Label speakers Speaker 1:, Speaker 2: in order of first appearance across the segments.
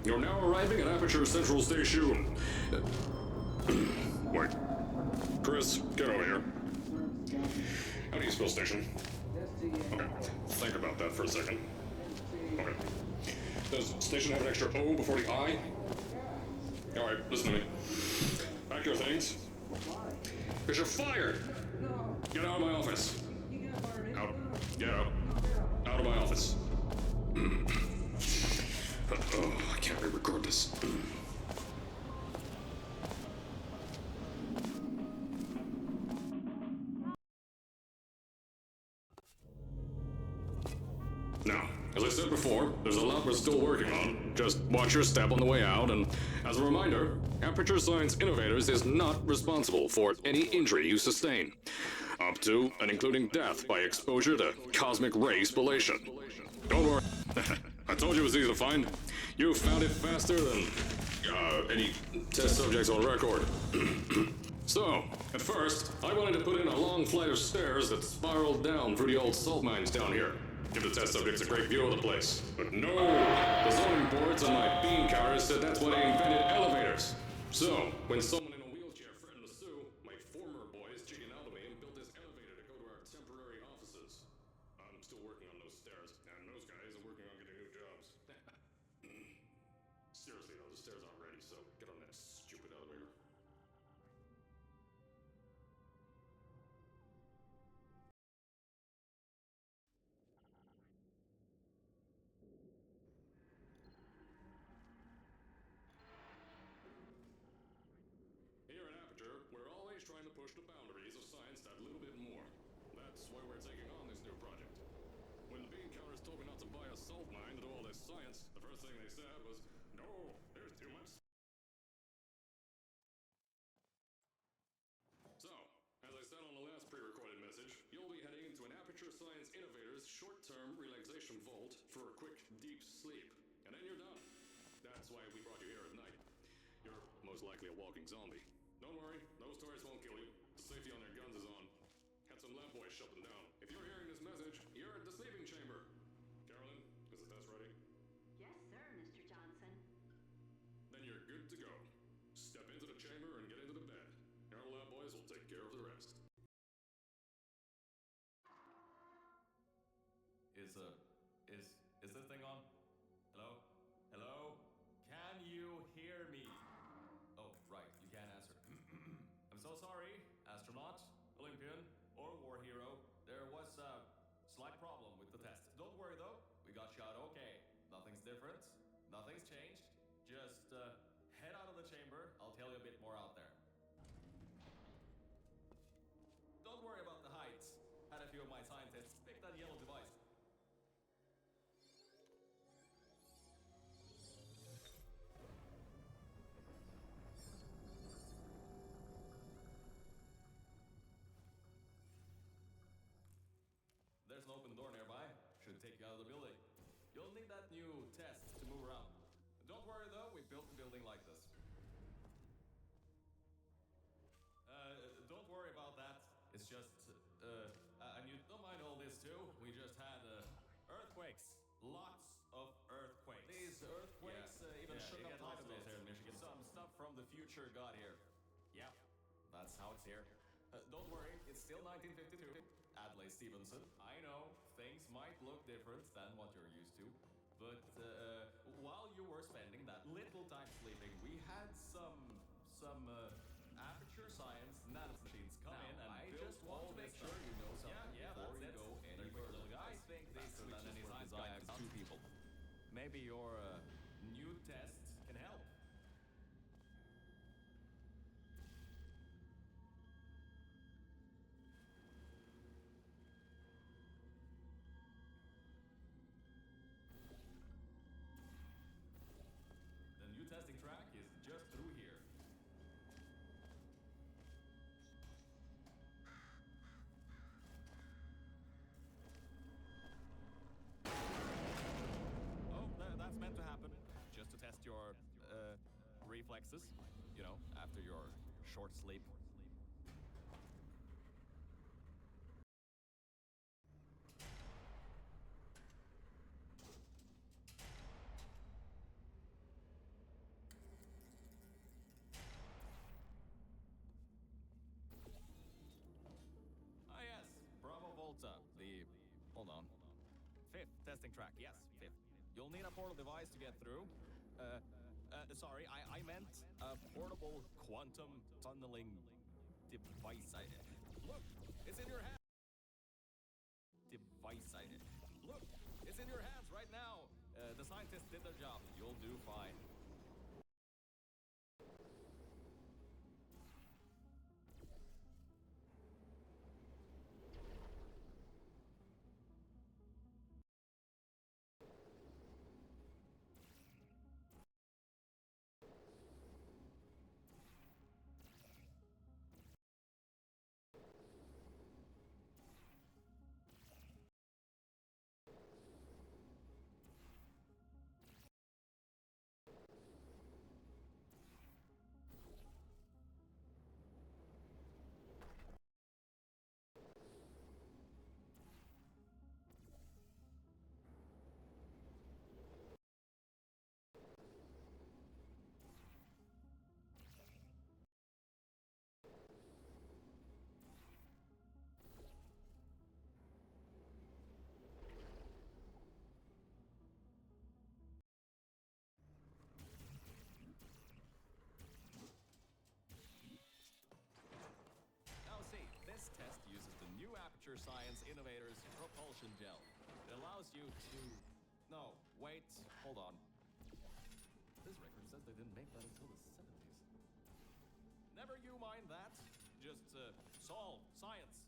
Speaker 1: You're now arriving at Aperture Central Station. Wait. Chris, get over here. How do you spell station? Okay, think about that for a second. Okay. Does station have an extra O before the I? Alright, listen to me. Pack your things. Because you're fired! Get out of my office. Out. Get out. Out of my office. Oh, I can't re-record this. Now, as I said before, there's a lot we're still working on. Just watch your step on the way out, and as a reminder, Aperture Science Innovators is not responsible for any injury you sustain, up to and including death by exposure to cosmic ray spallation. Don't worry. I told you it was easy to find. You found it faster than any test subjects on record. So, at first, I wanted to put in a long flight of stairs that spiraled down through the old salt mines down here. Give the test subjects a great view of the place. But no! The zoning boards on my bean counters said that's why they invented elevators. So, when someone in a wheelchair threatened to sue, my former boys chickened out of me and built this elevator to go to our temporary offices. I'm still working on those stairs, and those guys are working on getting new jobs. Seriously though, the stairs aren't ready, so get on that stupid elevator. Here at Aperture, we're always trying to push the boundaries of science that little bit more. That's why we're taking on this new project. When the bean counters told me not to buy a salt mine to do all this science, the first thing they said was, "No, there's too much." So, as I said on the last pre-recorded message, you'll be heading into an Aperture Science Innovators short-term relaxation vault for a quick, deep sleep. And then you're done. That's why we brought you here at night. You're most likely a walking zombie. Don't worry, those tourists won't kill you. The safety on their guns is on. Had some lab boys shut them down. If you're hearing this message, you're at the sleeping chamber. Carolyn, is the test ready?
Speaker 2: Yes, sir, Mr. Johnson.
Speaker 1: Then you're good to go. Step into the chamber and get into the bed. Our lab boys will take care of the rest.
Speaker 3: Is this thing on? Hello? Hello? Can you hear me? Oh, right, you can't answer. I'm so sorry, astronaut, Olympian, or war hero. There was a slight problem with the test. Don't worry though, we got you out okay. Nothing's different, nothing's changed. Just head out of the chamber, I'll tell you a bit more out there. Don't worry about the heights. Had a few of my scientists pick that yellow device. There's an open door nearby. Should take you out of the building. You'll need that new test to move around. Don't worry though, we built the building like this. Don't worry about that. It's just, and you don't mind all this too. We just had earthquakes. Lots of earthquakes. These earthquakes even shook up hospitals here in Michigan. Some stuff from the future got here. Yeah, that's how it's here. Don't worry, it's still 1952. Adlai Stevenson. I know, things might look different than what you're used to, but while you were spending that little time sleeping, we had some Aperture Science nanomachines come in and I just want to make sure you know something before you go any further. I think faster than any science guy has two people. Maybe your new test can help. The new testing track is just through here. Oh, that's meant to happen. Just to test your reflexes, you know, after your short sleep. hold on. Fifth testing track. Yes, fifth. You'll need a portal device to get through. Sorry, I meant a portable quantum tunneling device. Look, it's in your hand. Look, it's in your hands right now. The scientists did their job. You'll do fine. Now see, this test uses the new Aperture Science Innovators propulsion gel. It allows you to... No, wait, hold on. This record says they didn't make that until the 70s. Never you mind that. Just, solve science.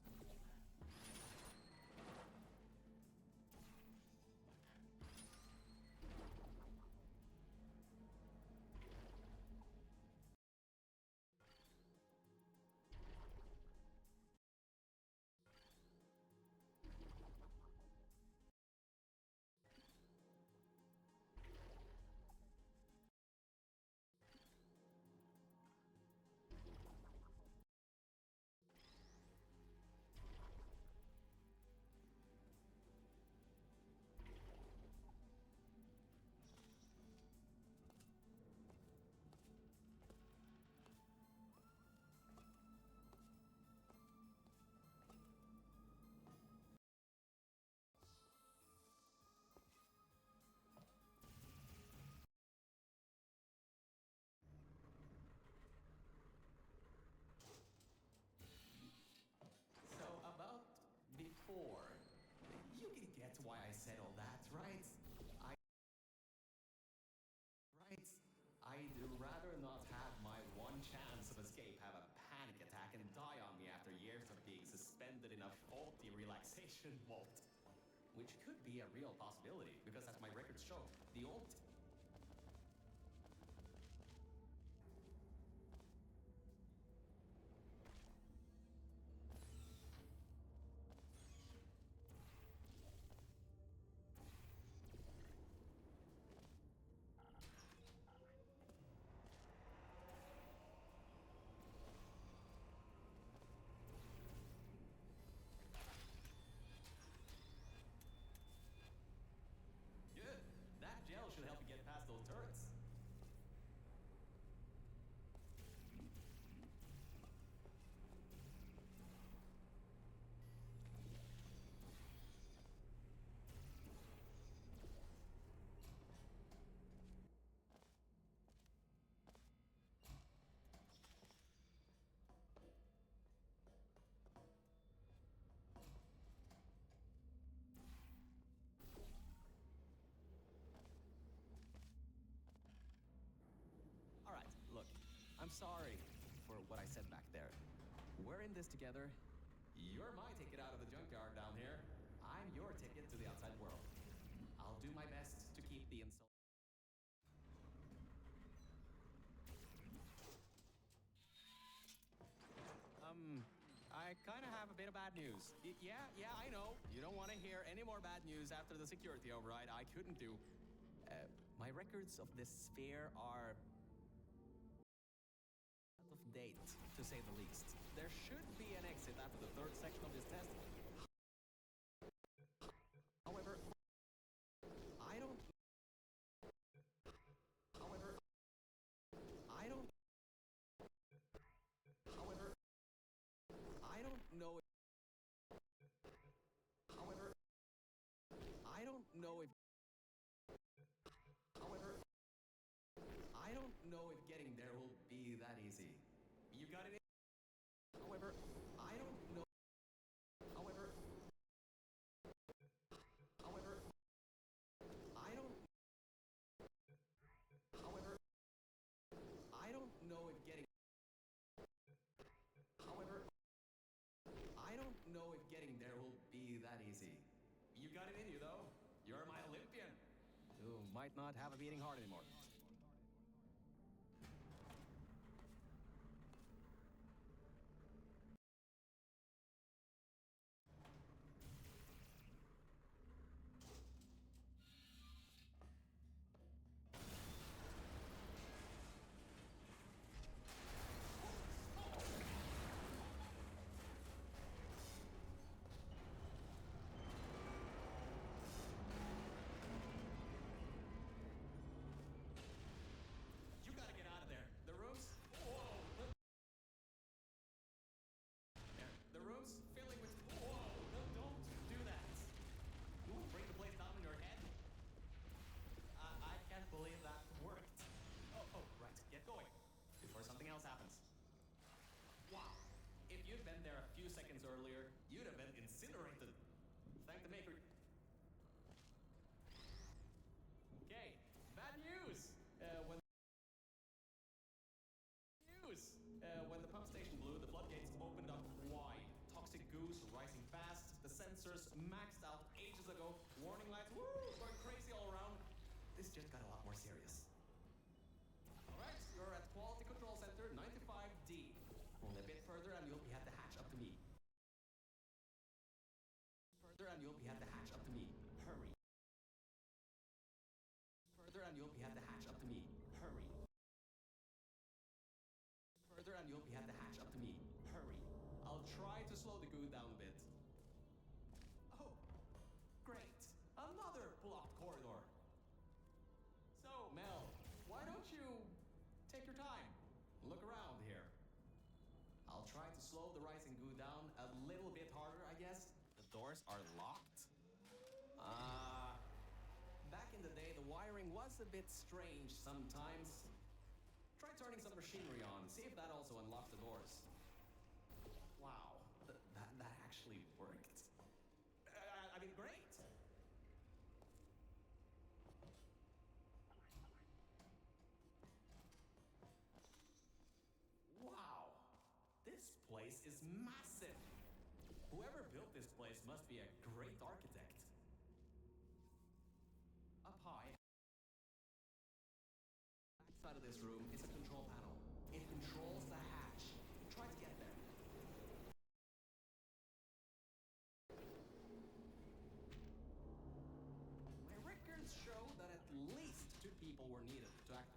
Speaker 3: So about before, you can get why I said all that, right? I'd rather not have my one chance of escape have a panic attack and die on me after years of being suspended in a faulty relaxation vault. Which could be a real possibility, because as my records show, the old... Good. That gel should help you get past those turrets. All right, look, I'm sorry for what I said back there. We're in this together. You're my ticket out of the junkyard down here. I'm your ticket to the outside world. I'll do my best to keep the insult. I kind of have a bit of bad news. Yeah, I know. You don't want to hear any more bad news after the security override. I couldn't do. My records of this sphere are out of date, to say the least. There should be an exit after the third section of this test. However, I don't. However, I don't. However, I don't know. However, easy. You got it in you, though. You're my Olympian. You might not have a beating heart anymore. You gotta get out of there. The room's... Whoa! The room's filling with... Whoa! No, don't do that. You will bring the place down on your head. I can't believe that worked. Oh, right. Get going. Before something else happens. Wow. If you'd been there a few seconds earlier, you'd have been incinerated. Thank the maker. Okay. Bad news. When the pump station blew, the floodgates opened up wide. Toxic goose rising fast. The sensors maxed out ages ago. Warning lights, going crazy all around. This just got a lot more serious. All right, you're at Quality Control Center 95D. Only a bit further and you'll be at the hatch up to me. Further and you'll be at the hatch up to me. Hurry. Further and you'll be at the hatch up to me. Hurry. Further and you'll be at the hatch up to me. Hurry. I'll try to slow the goo down a bit. Oh, great. Another blocked corridor. So, Mel, why don't you take your time? Look around here. I'll try to slow the rising goo down a little bit harder, I guess. The doors are locked. Back in the day, the wiring was a bit strange sometimes. Try turning some machinery on, see if that also unlocks the doors. Wow, that actually worked. I mean, great. Wow, this place is massive. Whoever built this place must be a great architect. Up high, backside of this room is a control panel. It controls the hatch. Try to get there. My records show that at least 2 people were needed to act.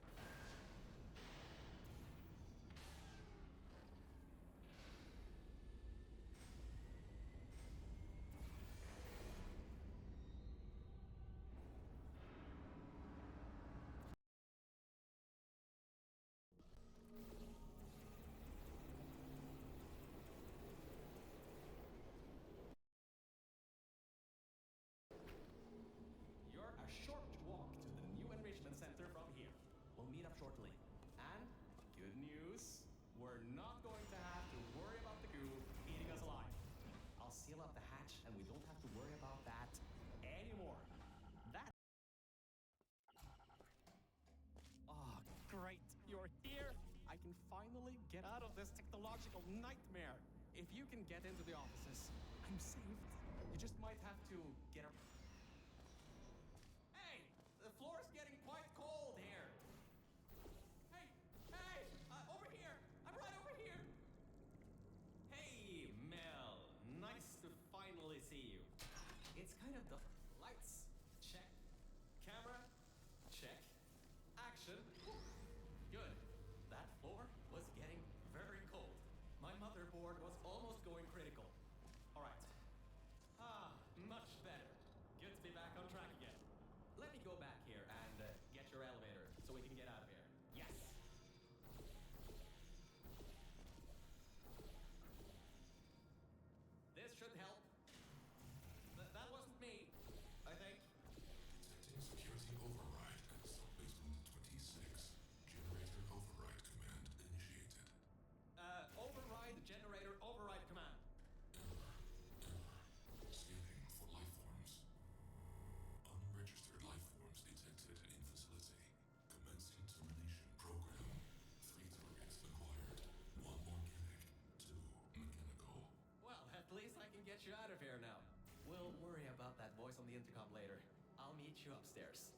Speaker 3: You're a short walk to the new enrichment center from here. We'll meet up shortly. And good news, we're not going to have to worry about the goo eating us alive. I'll seal up the hatch and we don't have to worry about that anymore. That... Oh, great. You're here. I can finally get out of this technological nightmare. If you can get into the offices, I'm saved. You just might have to get a... Hey! The floor's getting quite cold here. Hey! Hey! Over here! I'm right over here! Hey, Mel. Nice to finally see you. It's kind of the... Lights. Check. Camera. Check. Action. Good. That floor was getting very cold. My motherboard was almost going critical. All right. Much better. Good to be back on track again. Let me go back here and get your elevator so we can get out of here. Yes. This should help. That wasn't me, I think.
Speaker 4: Detecting security override at sub-basement 26. Generator override command initiated.
Speaker 3: Override generator override command.
Speaker 4: Error. Scanning for life forms. Unregistered life forms detected in facility. Commencing termination program. 3 targets acquired. 1 organic, 2 mechanical.
Speaker 3: Well, at least I can get you out of here now. We'll worry about that voice on the intercom later. I'll meet you upstairs.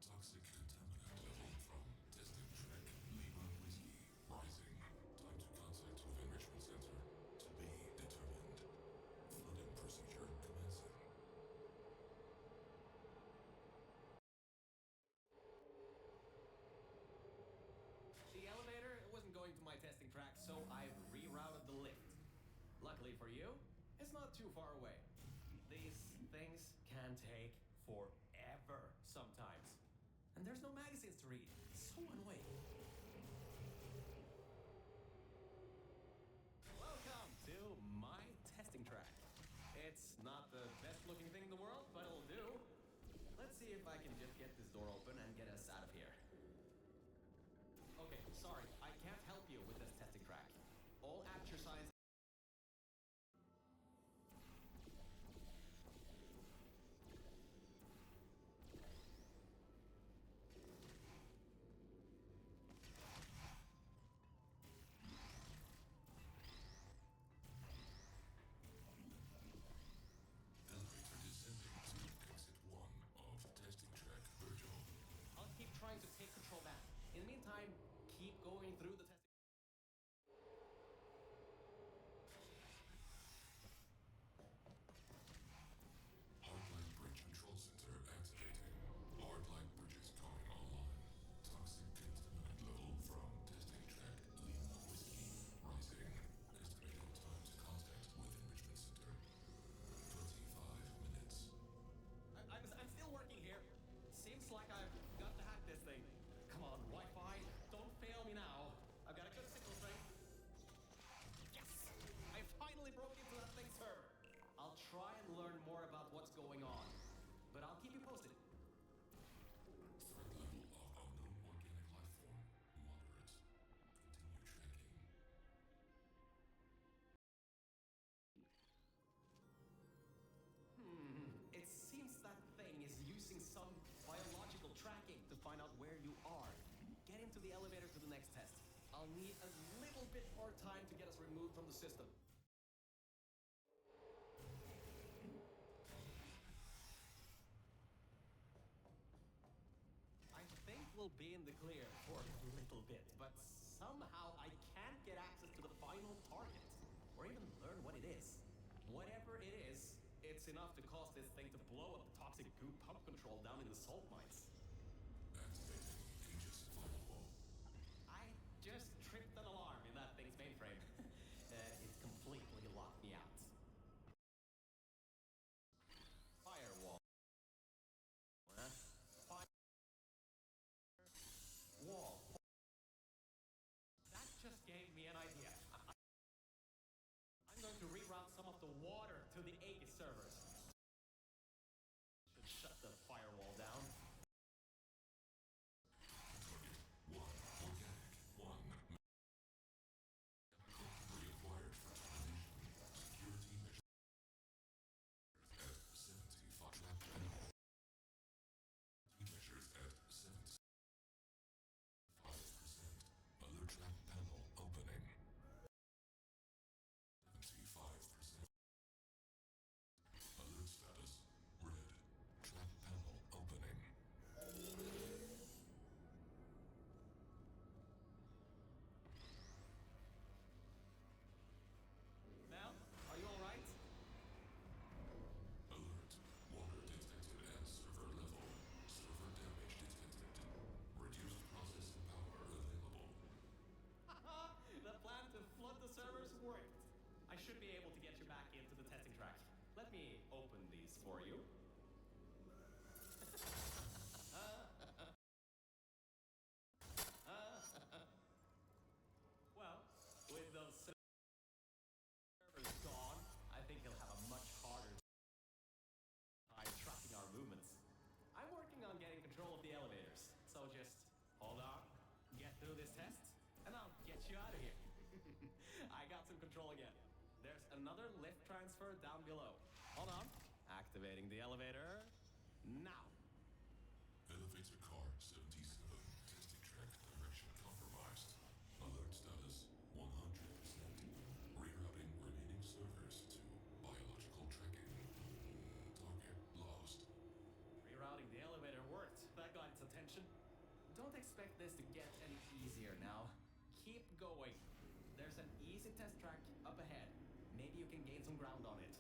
Speaker 4: Toxic contaminant level from testing track Lima Whiskey rising. Time to contact with enrichment center to be determined. Flooding procedure commencing.
Speaker 3: The elevator wasn't going to my testing track, so I've rerouted the lift. Luckily for you, it's not too far away. These things can take forever sometimes. And there's no magazines to read. So annoying. Welcome to my testing track. It's not the best looking thing in the world, but it'll do. Let's see if I can just get this door open and get us out of here. Okay, sorry, I can't help you with this testing track. All aperture science.
Speaker 4: Elevator descending to exit 1 of testing track Virgil.
Speaker 3: I'll keep trying to take control back. In the meantime, keep going through the testing.
Speaker 4: Hardline bridge control center activating. Hardline bridges coming online. Toxic contaminant level from testing track Lima Whiskey rising. Estimated time to contact with enrichment center 25 minutes.
Speaker 3: I'm still working here. Seems like I've got to hack this thing. Come on, Wi-Fi, don't fail me now. I've got a good signal strength. Yes! I finally broke into that thing's server. I'll try and learn more about what's going on, but I'll keep you posted.
Speaker 4: Threat level of unknown organic life form moderate. Continue tracking.
Speaker 3: It seems that thing is using some biological tracking to find out where you are. Get into the elevator to the next test. I'll need a little bit more time to get us removed from the system. I think we'll be in the clear for a little bit, but somehow I can't get access to the final target, or even learn what it is. Whatever it is, it's enough to cause this thing to blow up the toxic goo pump control down in the salt mines.
Speaker 4: Activating Aegis firewall.
Speaker 3: I just tripped an alarm in that thing's mainframe. It completely locked me out. Firewall. Wall. That just gave me an idea. I'm going to reroute some of the water to the Aegis servers. Should shut the firewall down.
Speaker 4: Target 1 organic 1 chemical reacquired for termination. Security measures at 75 trap panel. Measures at 75%. Alert trap panel opening. 75%. Alert status red. Trap panel opening.
Speaker 3: Mel, are you alright?
Speaker 4: Alert. Water detected at server level. Server damage detected. Reduced processing power available.
Speaker 3: The plan to flood the servers worked. I should be able to get you back into the testing track. Let me open these for you. Well, with those servers gone, I think he'll have a much harder time tracking our movements. I'm working on getting control of the elevators, so just hold on, get through this test, and I'll get you out of here. I got some control again. There's another lift transfer down below. Hold on. Activating the elevator. Now.
Speaker 4: Elevator car 77. Testing track direction compromised. Alert status 100%. Rerouting remaining servers to biological tracking.
Speaker 3: expect this to get any easier now. Keep going. There's an easy test track up ahead. Maybe you can gain some ground on it.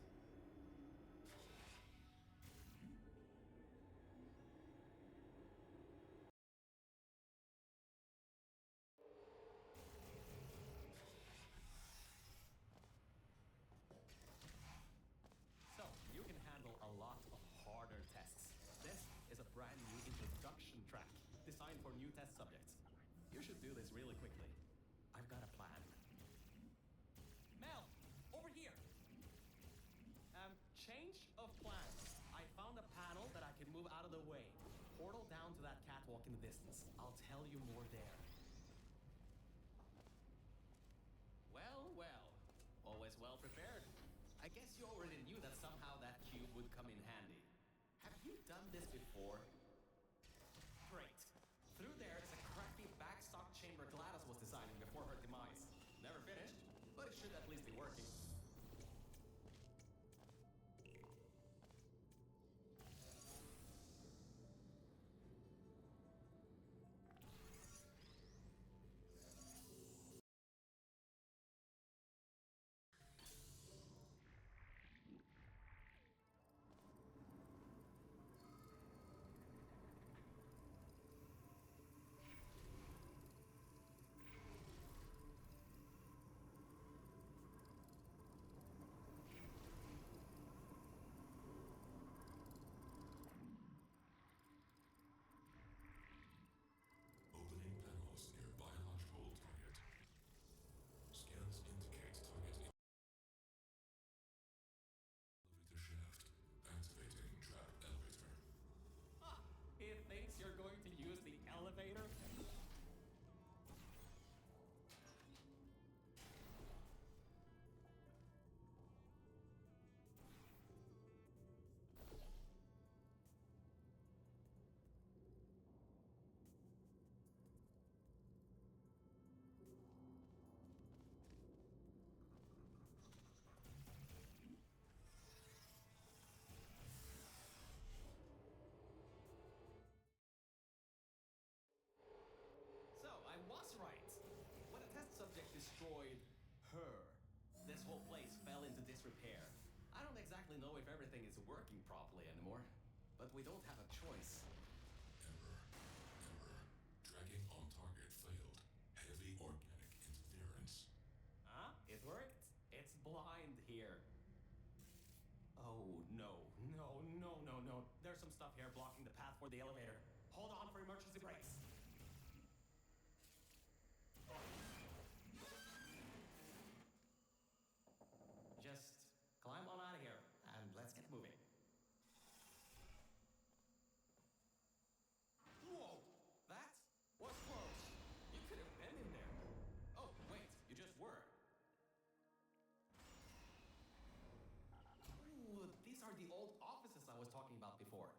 Speaker 3: So, you can handle a lot of harder tests. This is a brand new introduction track designed for new test subjects. You should do this really quickly. I've got a plan. Mel, over here. Change of plans. I found a panel that I can move out of the way. Portal down to that catwalk in the distance. I'll tell you more there. Well, well. Always well prepared. I guess you already knew that somehow that cube would come in handy. Have you done this before? Great. Through there is a crappy backstock chamber Gladys was designing before her demise. Never finished, but it should at least be working.
Speaker 4: Opening panels near biological target. Scans indicate target in elevator shaft. Activating trap elevator.
Speaker 3: Ah, he thinks you're going to use the elevator? So, I was right. When a test subject destroyed her, this whole place fell into disrepair. I don't exactly know if everything is working properly anymore, but we don't have a choice.
Speaker 4: Error. Tracking on target failed. Heavy organic interference.
Speaker 3: Huh? It worked? It's blind here. Oh, no. No, no, no, no. There's some stuff here blocking the path for the elevator. Hold on for emergency brakes. Just climb on out of here, and let's get moving. Whoa! That was close. You could have been in there. Oh, wait, you just were. Ooh, these are the old offices I was talking about before.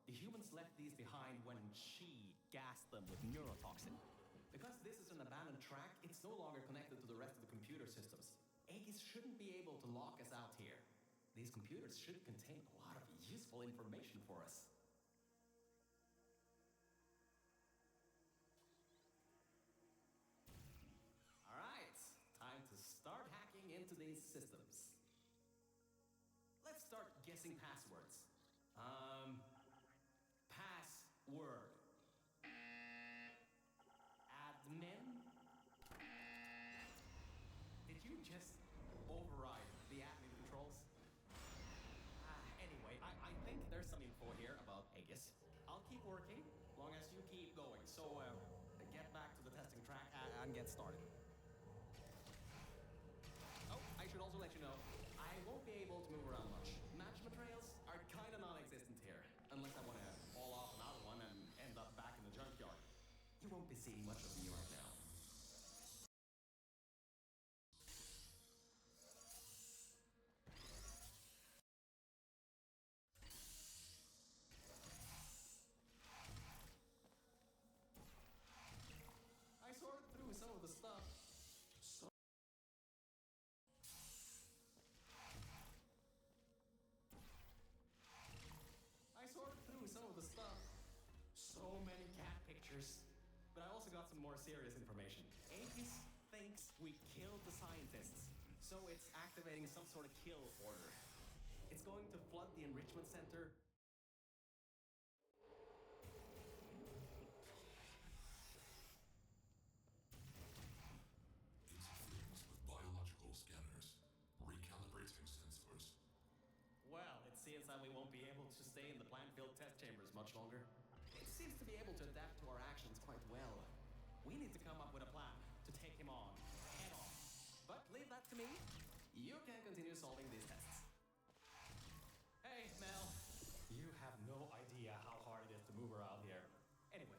Speaker 3: The humans left these behind when she gassed them with neurotoxin. Because this is an abandoned track, it's no longer connected to the rest of the computer systems. Aegis shouldn't be able to lock us out here. These computers should contain a lot of useful information for us. All right, time to start hacking into these systems. Let's start guessing passwords. Password. Admin? Did you just override the admin controls? Anyway, I think there's some info here about Aegis. I'll keep working, long as you keep going. So, get back to the testing track and get started. Oh, I should also let you know, I won't be able to move around much. Match materials are kinda non-existent here, unless I wanna haul off another one and end up back in the junkyard. You won't be seeing much of me right now. I sorted through some of the stuff. I sorted through some of the stuff. So many cat pictures. But I
Speaker 5: got some more serious information. Aegis thinks we killed the scientists, so it's activating some sort of kill order. It's going to flood the enrichment center.
Speaker 4: Interference with biological scanners. Recalibrating sensors.
Speaker 5: Well, it seems that we won't be able to stay in the plant-filled test chambers much longer. It seems to be able to adapt to our actions quite well. We need to come up with a plan to take him on, head on. But leave that to me. You can continue solving these tests. Hey, Mel. You have no idea how hard it is to move around here. Anyway,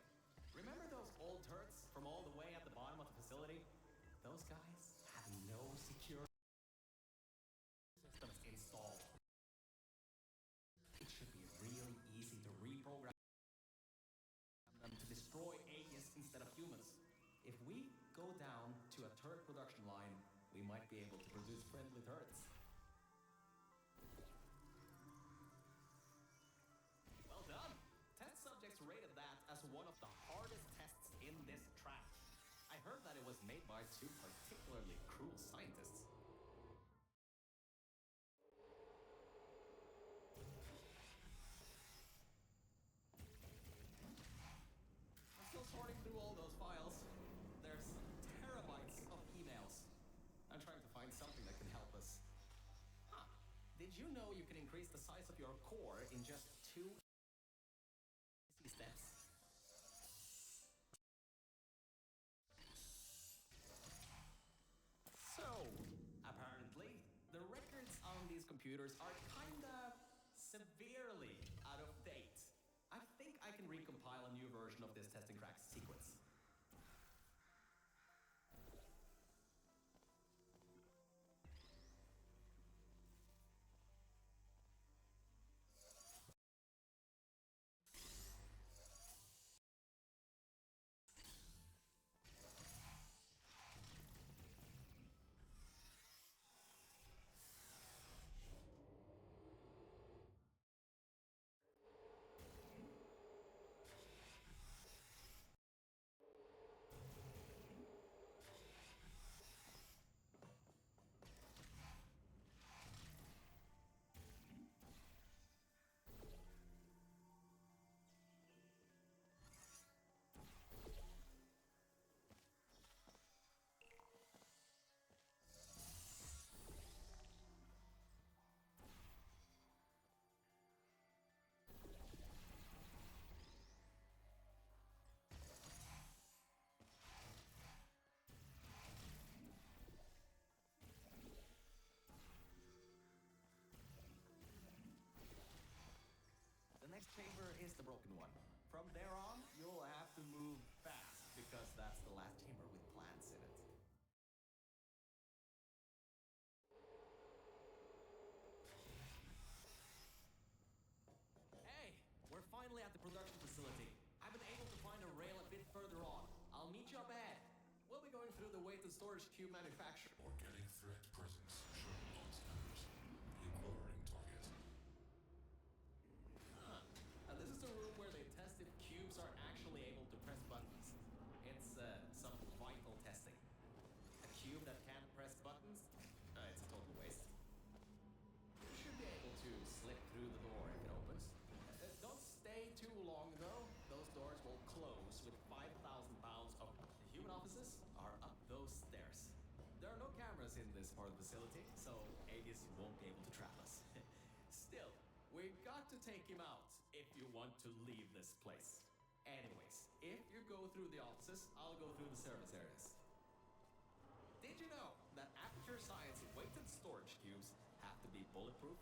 Speaker 5: remember those old turrets from all the way at the bottom of the facility? Those guys have no security systems installed. It should be really easy to reprogram them to destroy Aegis instead of humans. If we go down to a turret production line, we might be able to produce friendly turrets. Well done! Test subjects rated that as one of the hardest tests in this track. I heard that it was made by two particularly cruel scientists. I'm still sorting through all those files. There's terabytes of emails. I'm trying to find something that can help us. Huh. Did you know you can increase the size of your core in just 2 easy steps? So, apparently, the records on these computers are kinda severely out of date. I think I can recompile a new version of this testing track sequence. The next chamber is the broken one. From there on, you'll have to move fast, because that's the last chamber with plants in it. Hey, we're finally at the production facility. I've been able to find a rail a bit further on. I'll meet you up ahead. We'll be going through the weighted storage cube manufacturer.
Speaker 4: Organic threat presence shown on scanners. Inquiring target.
Speaker 5: This is the room where they test if cubes are actually able to press buttons. It's some vital testing. A cube that can't press buttons? It's a total waste. You should be able to slip through the door if it opens. Don't stay too long though. Those doors will close with 5,000 pounds of human offices are up those stairs. There are no cameras in this part of the facility, so Aegis won't be able to trap us. Still, we've got to take him out if you want to leave this place. Anyways, if you go through the offices, I'll go through the service areas. Did you know that Aperture Science weighted storage cubes have to be bulletproof?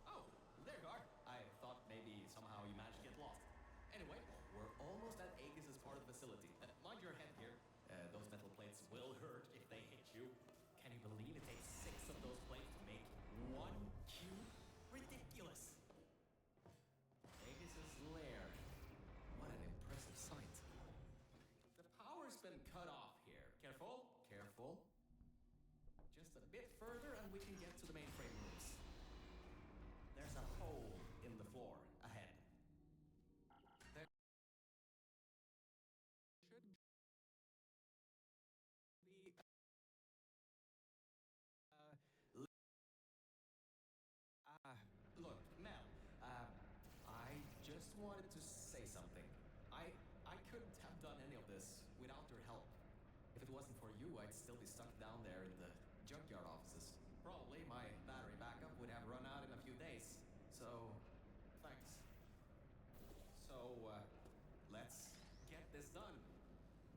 Speaker 5: Oh, there you are. I thought maybe somehow you managed to get lost. Anyway, we're almost at Aegis' part of the facility. Mind your head here. Those metal plates will hurt if they hit you. Can you believe it takes 6 of those plates to make 1 cube? Ridiculous. Aegis' lair. What an impressive sight. The power's been cut off here. Careful, careful. Just a bit further and we can get to the mainframe rooms. There's a hole in the floor ahead. There should I'd still be stuck down there in the junkyard offices. Probably my battery backup would have run out in a few days. So, thanks. So, let's get this done.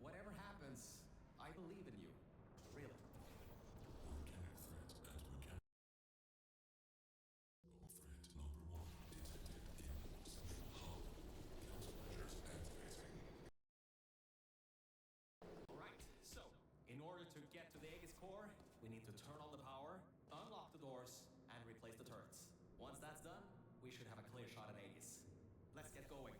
Speaker 5: Whatever happens, I believe in you. Really.
Speaker 4: Organic threat and mechanical threat number 1 detected in central hub. Countermeasures activating.
Speaker 5: Alright, so, in order to get to the Aegis core, we need to turn on the power, unlock the doors, and replace the turrets. Once that's done, we should have a clear shot at Aegis. Let's get going.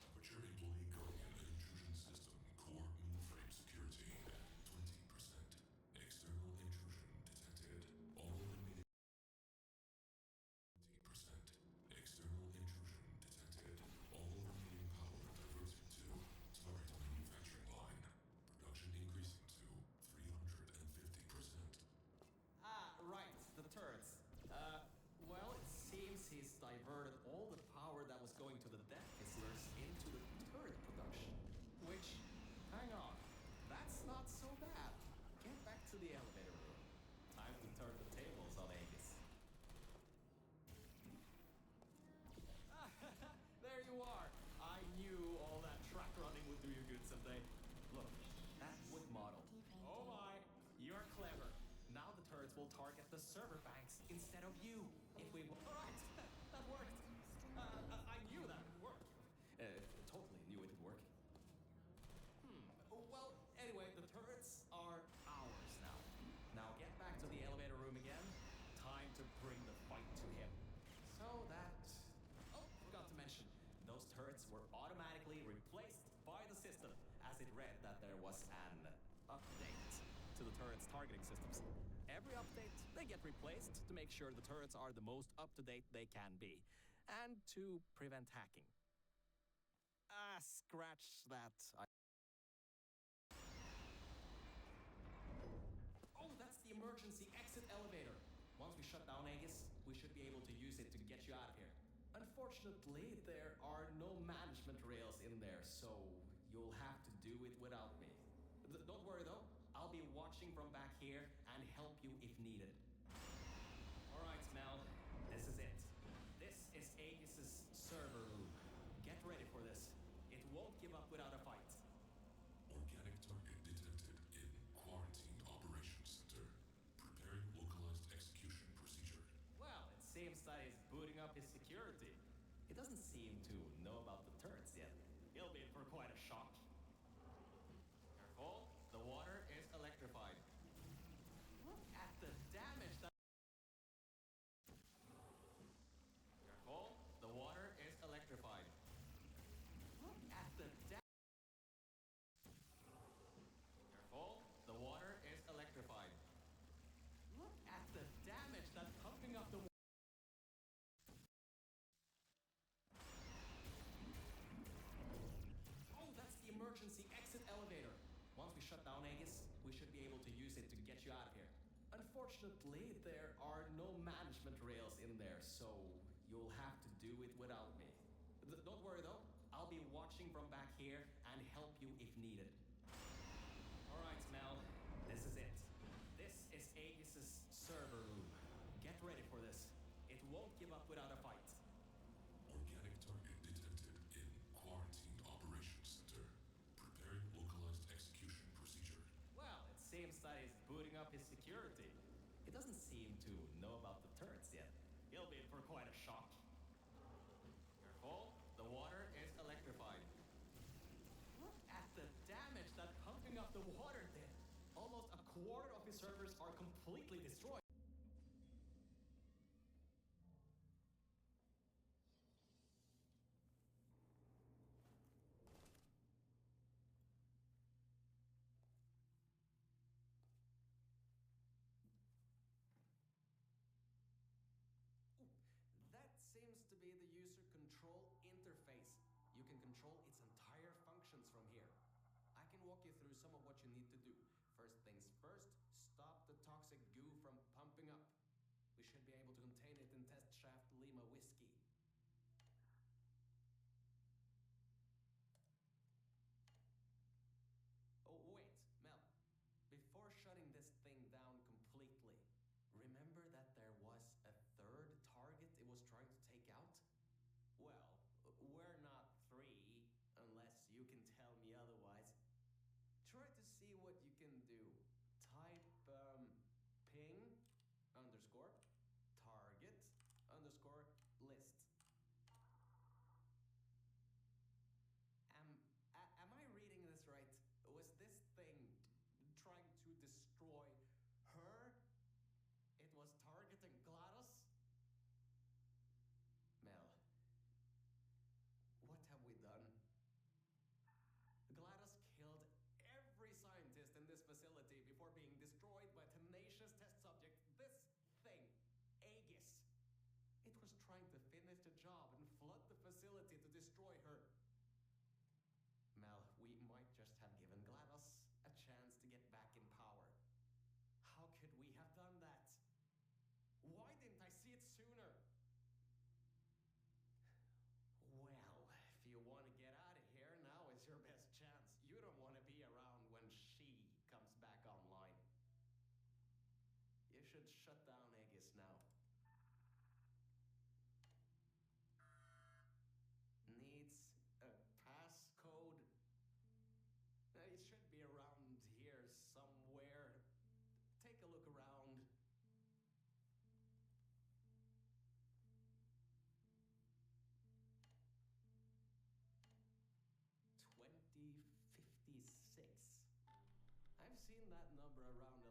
Speaker 4: Aperture Employee Guardian Intrusion System Core Mainframe Security at 20%. External intrusion detected. All remaining 20%. External intrusion detected. All remaining power diverted to target manufacturing line. Production increasing to 350%.
Speaker 5: Ah, right, the turrets. Well, it seems he's diverted all the power that was going to the death pistolers into the turret production. Which, hang on, that's not so bad. Get back to the elevator room. Time to turn the tables on Aegis. There you are. I knew all that track running would do you good someday. Look, that wood model. Oh my, you're clever. Now the turrets will target the server banks instead of you. If we... Alright, that worked. I knew that would work. Totally knew it would work. Well, anyway, the turrets are ours now. Now get back to the elevator room again. Time to bring the fight to him. So that... Oh, forgot to mention. Those turrets were automatically replaced by the system as it read that there was an update to the turret's targeting systems. Every update, they get replaced to make sure the turrets are the most up-to-date they can be. And to prevent hacking. Scratch that. Oh, that's the emergency exit elevator. Once we shut down Aegis, we should be able to use it to get you out of here. Unfortunately, there are no management rails in there, so you'll have to do it without me. Don't worry though, I'll be watching from back here and help you if needed. Alright, Mel, this is it. This is Aegis's server room. Get ready for this. It won't give up without a fight.
Speaker 4: Organic target detected in Quarantine Operations Center. Preparing localized execution procedure.
Speaker 5: Well, it seems that he's booting up his security. He doesn't seem to know about the turrets yet. He'll be in for quite a shock. Careful, the water is electrified. Look at the damage that... Careful, the water is electrified. Look at the Careful, the water is electrified. Look at the damage that pumping up the... Oh, that's the emergency exit elevator. Once we shut down Aegis, we should be able to use it to get you out of here. Unfortunately, there are no management rails in there, so you'll have to do it without me. Don't worry though, I'll be watching from back here and help you if needed. Alright, Mel, this is it. This is Aegis's server room. Get ready for this. It won't give up without a fight.
Speaker 4: Organic target detected in Quarantine Operations Center. Preparing localized execution procedure.
Speaker 5: Well, it seems that he's booting up his security. He doesn't seem to know about the turrets yet. He'll be in for quite a shock. Careful, the water is electrified. Look at the damage that pumping up the water did. Almost a quarter of his servers are completely destroyed. That seems to be the user control interface. You can control its entire functions from here. I can walk you through some of what you need to do. First things first, stop the toxic goo from pumping up. We should be able to contain it in test shaft Lima Whiskey. Oh, wait, Mel. Before should shut down Aegis now. Needs a passcode. It should be around here somewhere. Take a look around. $2056. I've seen that number around